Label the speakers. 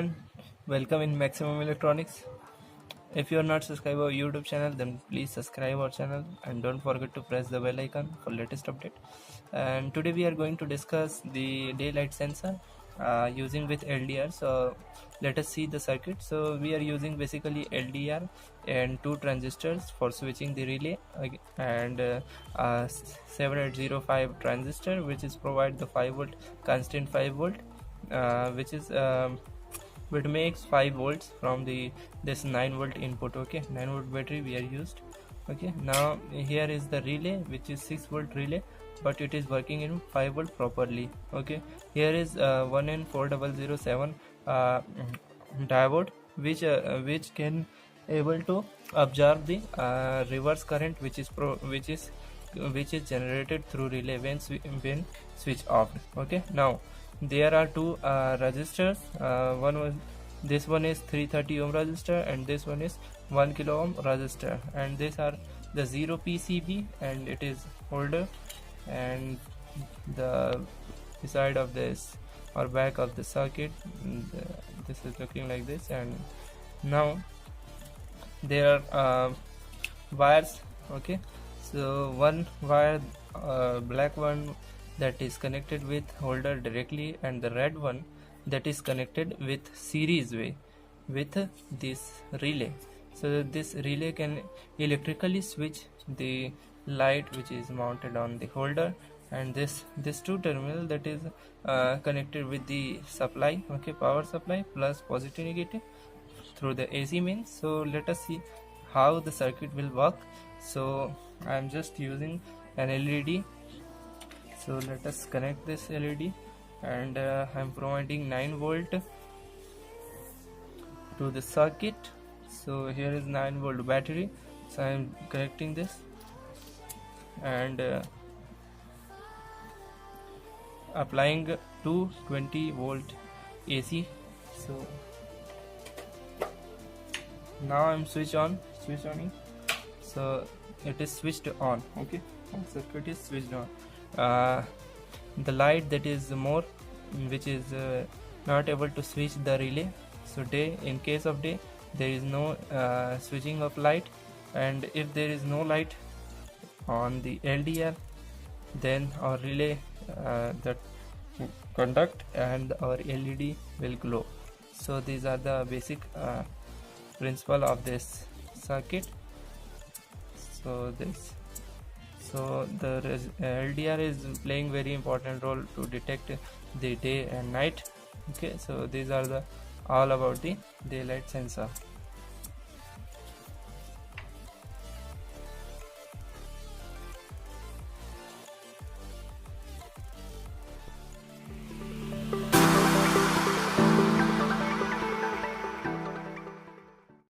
Speaker 1: everyone, welcome in Maximum Electronics. If you are not subscribed our YouTube channel, then please subscribe our channel and don't forget to press the bell icon for latest update. And today we are going to discuss the daylight sensor using with LDR. So let us see the circuit. So we are using basically LDR and two transistors for switching the relay, and 7805 transistor which is provide the 5 volt constant 5 volt, which is it makes 5 volts from this 9 volt input. Okay, 9 volt battery we are used. Okay, now here is the relay, which is 6 volt relay, but it is working in 5 volt properly. Okay, here is 1N4007 diode, which can able to absorb the reverse current which is generated through relay when switch off. Okay, now there are two resistors. This one is 330 ohm resistor and this one is 1 kilo ohm resistor, and these are the 0 PCB and it is holder, and the side of this or back of the circuit, this is looking like this. And now there are wires. Okay, so one wire, black one, that is connected with holder directly, and the red one that is connected with series way with this relay. So this relay can electrically switch the light which is mounted on the holder, and this two terminal that is connected with the supply. Okay, power supply plus positive negative through the AC mains. So let us see how the circuit will work. So I am just using an LED. So let us connect this LED, and I am providing 9 volt to the circuit. So here is 9 volt battery, so I am connecting this and applying 220 volt AC. So now I am switch on it. So it is switched on. Okay, circuit is switched on. The light that is more, which is not able to switch the relay. So day, in case of day, there is no switching of light, and if there is no light on the LDR, then our relay that conduct and our LED will glow. So these are the basic principle of this circuit. So the LDR is playing very important role to detect the day and night. Okay, so these are the all about the daylight sensor.